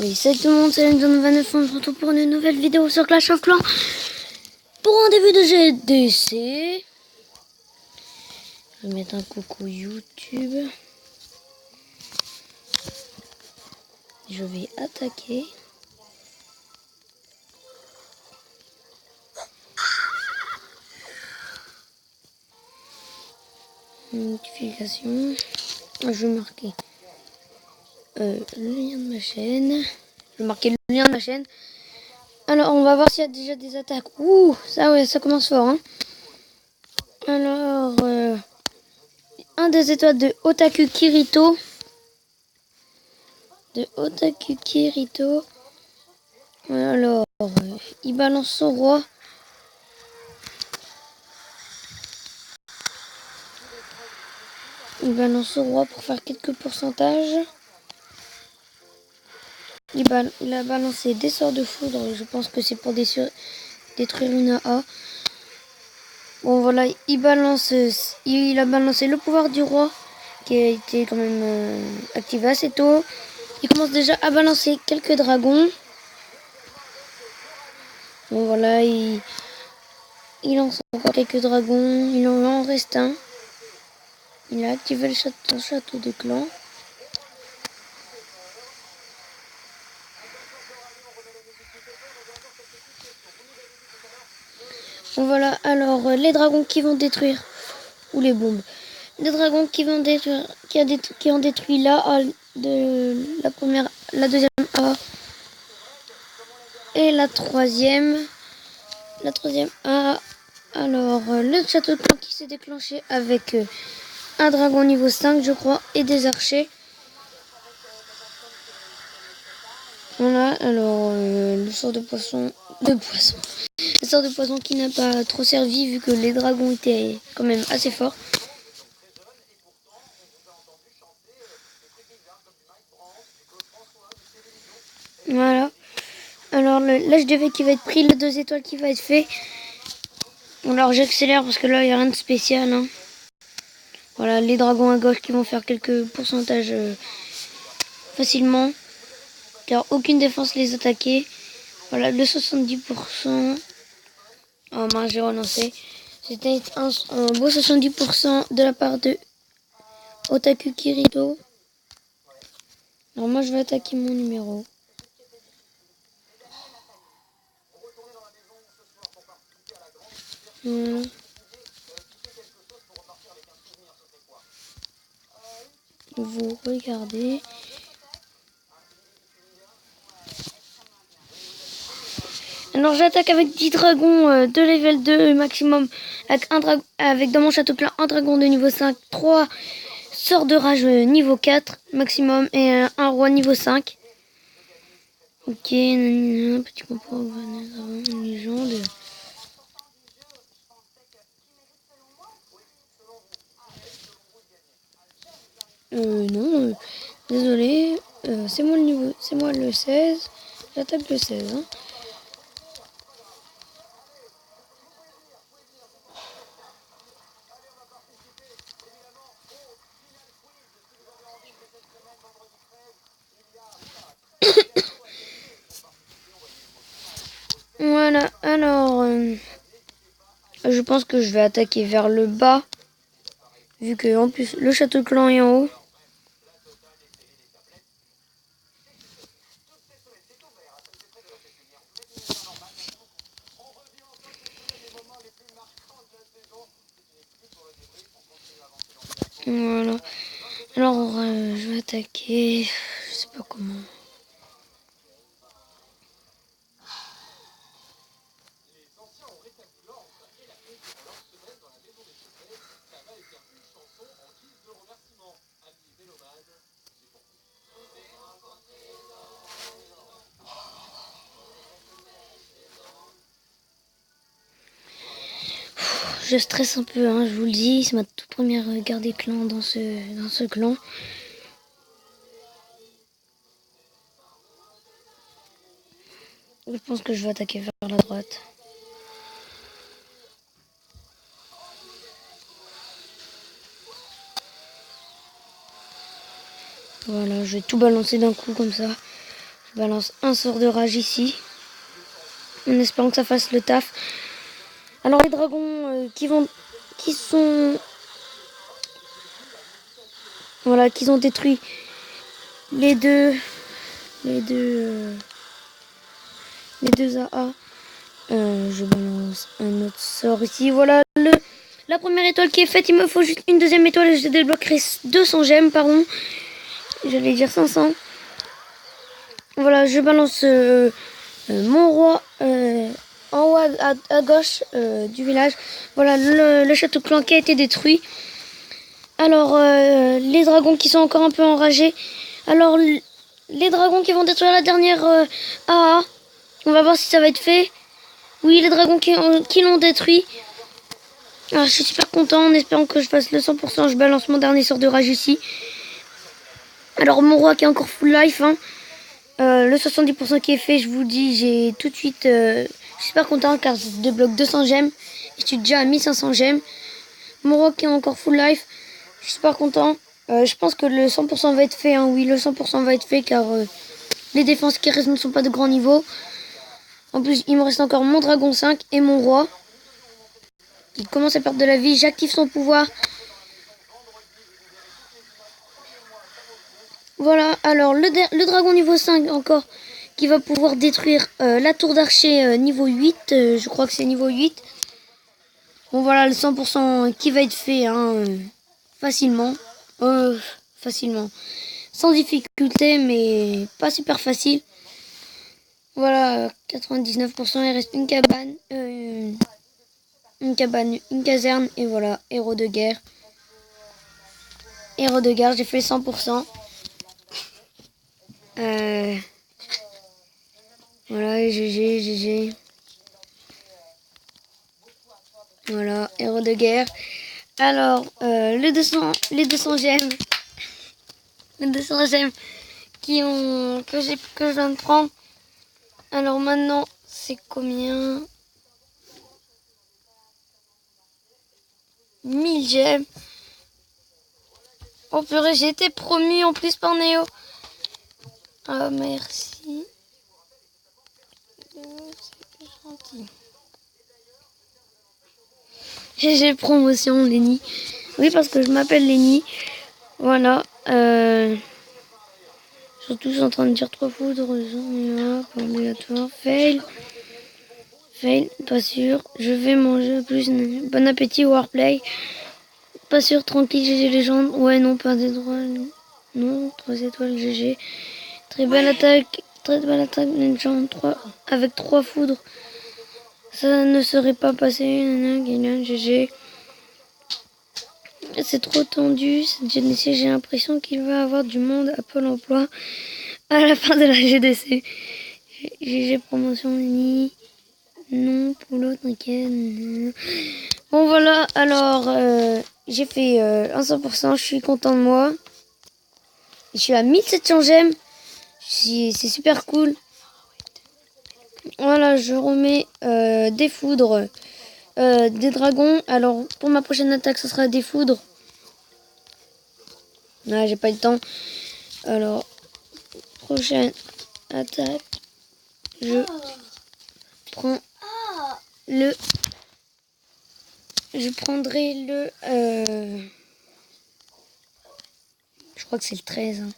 Oui, salut tout le monde, c'est Lennon29, on se retrouve pour une nouvelle vidéo sur Clash of Clans pour un début de GDC. Je vais mettre un coucou YouTube. Je vais attaquer. Notification. Je vais marquer le lien de ma chaîne. Je vais marquer le lien de ma chaîne. Alors, on va voir s'il y a déjà des attaques. Ouh, ça ouais, ça commence fort. Hein. Alors, un des étoiles de Otaku Kirito. Alors, il balance son roi. Il balance son roi pour faire quelques pourcentages. Il a balancé des sorts de foudre. Je pense que c'est pour détruire une AA. Bon voilà, il a balancé le pouvoir du roi qui a été quand même activé assez tôt. Il commence déjà à balancer quelques dragons. Bon voilà, il lance encore quelques dragons. Il en reste un. Il a activé le château de clan. Bon voilà, alors les dragons qui vont détruire, ou les bombes, les dragons qui vont détruire, qui ont détruit la A de la première, la deuxième A et la troisième A. Alors le château de clan qui s'est déclenché avec un dragon niveau 5 je crois et des archers. Voilà, alors le sort de poisson, le sort de poisson qui n'a pas trop servi vu que les dragons étaient quand même assez forts. Voilà. Alors l'HDV qui va être pris, le 2 étoiles qui va être fait. Alors j'accélère parce que là il n'y a rien de spécial. Hein. Voilà, les dragons à gauche qui vont faire quelques pourcentages facilement. Car aucune défense les attaquait. Voilà, le 70%. Oh mince, j'ai relancé. C'était un beau 70% de la part de Otaku Kirito. Alors moi je vais attaquer mon numéro. Voilà. Vous regardez. Alors j'attaque avec 10 dragons de level 2 maximum. Avec dans mon château clan un dragon de niveau 5, 3 sorts de rage niveau 4 maximum et un roi niveau 5. Ok, petit compo, une légende. Non, désolé, c'est moi le niveau, c'est moi le 16, j'attaque le 16. Hein. Voilà, alors, je pense que je vais attaquer vers le bas, vu que en plus le château de clan est en haut. Voilà. Alors, je vais attaquer. Je sais pas comment. Je stresse un peu, hein, je vous le dis. C'est ma toute première guerre des clans dans ce clan. Je pense que je vais attaquer vers la droite. Voilà, je vais tout balancer d'un coup comme ça. Je balance un sort de rage ici. En espérant que ça fasse le taf. Alors les dragons qui ont détruit les deux AA. Je balance un autre sort ici. Voilà la première étoile qui est faite. Il me faut juste une deuxième étoile et je débloquerai 200 gemmes, pardon. J'allais dire 500. Voilà, je balance mon roi en haut à gauche du village. Voilà, le château clan qui a été détruit. Alors, les dragons qui sont encore un peu enragés. Alors, les dragons qui vont détruire la dernière AA. On va voir si ça va être fait. Oui, les dragons qui l'ont détruit. Alors, je suis super content en espérant que je fasse le 100%. Je balance mon dernier sort de rage ici. Alors, mon roi qui est encore full life. Hein. Le 70% qui est fait, je vous dis, j'ai tout de suite... je suis super content car je débloque 200 gemmes. Je suis déjà à 1500 gemmes. Mon roi qui est encore full life. Je suis super content. Je pense que le 100% va être fait. Hein. Oui, le 100% va être fait car les défenses qui restent ne sont pas de grand niveau. En plus, il me reste encore mon dragon 5 et mon roi. Il commence à perdre de la vie. J'active son pouvoir. Voilà, alors le dragon niveau 5 encore qui va pouvoir détruire la tour d'archer niveau 8. Je crois que c'est niveau 8. Bon voilà, le 100% qui va être fait hein, facilement. Facilement. Sans difficulté, mais pas super facile. Voilà, 99%, il reste une cabane, une caserne, et voilà, héros de guerre. Héros de guerre, j'ai fait 100%. Voilà, GG. Voilà, héros de guerre. Alors, les 200 gemmes. Les 200 gemmes que je viens de prendre. Alors maintenant, c'est combien? 1000 gemmes. Oh purée, j'ai été promu en plus par Néo. Ah merci. C'est gentil. GG promotion Lenny. Oui parce que je m'appelle Lenny. Voilà. Surtout je suis en train de dire 3 foudres. Pas obligatoire. Fail. Pas sûr. Je vais manger plus. Bon appétit Warplay. Pas sûr, tranquille, GG légende. Ouais, non, pas d'étoiles. Non, 3 étoiles, GG. Très belle attaque, légende. 3, avec 3 foudres. Ça ne serait pas passé. GG. C'est trop tendu, cette GDC. J'ai l'impression qu'il va avoir du monde à Pôle emploi à la fin de la GDC. GG promotion Lenny. Non, pour l'autre, t'inquiète. Bon, voilà, alors, j'ai fait un 100%, je suis content de moi. Je suis à 1700 gemmes. C'est super cool. Voilà, je remets des foudres, des dragons. Alors, pour ma prochaine attaque, ce sera des foudres. Ah, j'ai pas eu le temps. Alors, prochaine attaque. Je prends le... Je prendrai le... je crois que c'est le 13. Hein.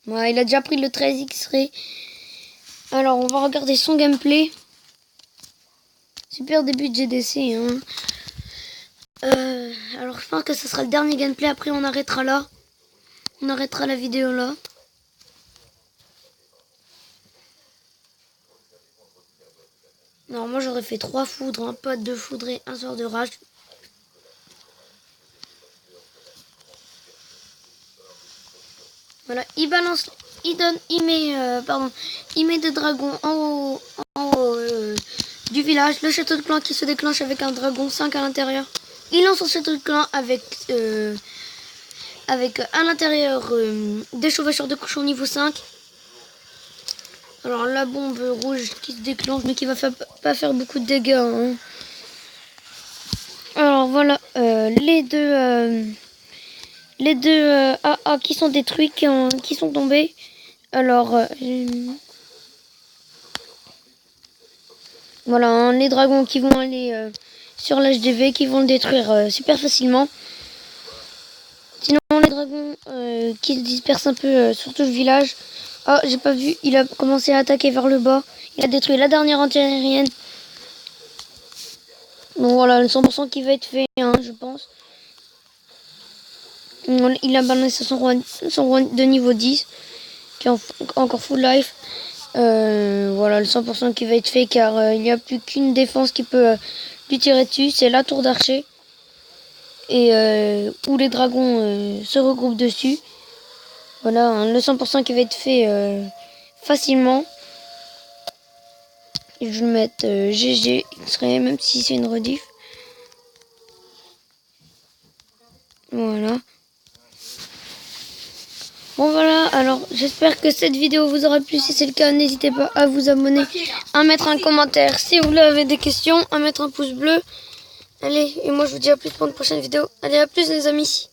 Ouais, il a déjà pris le 13 X-Ray. Alors, on va regarder son gameplay. Super début de GDC. Hein. Alors, je pense que ce sera le dernier gameplay. Après, on arrêtera là. On arrêtera la vidéo là. Non, moi j'aurais fait 3 foudres, un pote, 2 foudres et un sort de rage. Voilà, il balance, il met des dragons en haut du village. Le château de clan qui se déclenche avec un dragon 5 à l'intérieur. Il lance son château de clan avec à l'intérieur des chevaucheurs de cochon niveau 5. Alors la bombe rouge qui se déclenche mais qui va pas faire beaucoup de dégâts. Hein. Alors voilà, les les deux AA qui sont détruits, qui sont tombés. Alors, voilà, hein, les dragons qui vont aller sur l'HDV, qui vont le détruire super facilement. Sinon, les dragons qui se dispersent un peu sur tout le village. Ah, j'ai pas vu, il a commencé à attaquer vers le bas. Il a détruit la dernière anti-aérienne. Donc voilà, le 100% qui va être fait, hein, je pense. Il a balancé son roi de niveau 10, qui est encore full life. Voilà, le 100% qui va être fait, car il n'y a plus qu'une défense qui peut lui tirer dessus. C'est la tour d'archer. Et où les dragons se regroupent dessus. Voilà, hein, le 100% qui va être fait facilement. Et je vais le mettre GG X-Ray, même si c'est une rediff. Voilà. Bon voilà, alors j'espère que cette vidéo vous aura plu. Si c'est le cas, n'hésitez pas à vous abonner, à mettre un commentaire. Si vous avez des questions, à mettre un pouce bleu. Allez, et moi je vous dis à plus pour une prochaine vidéo. Allez, à plus les amis.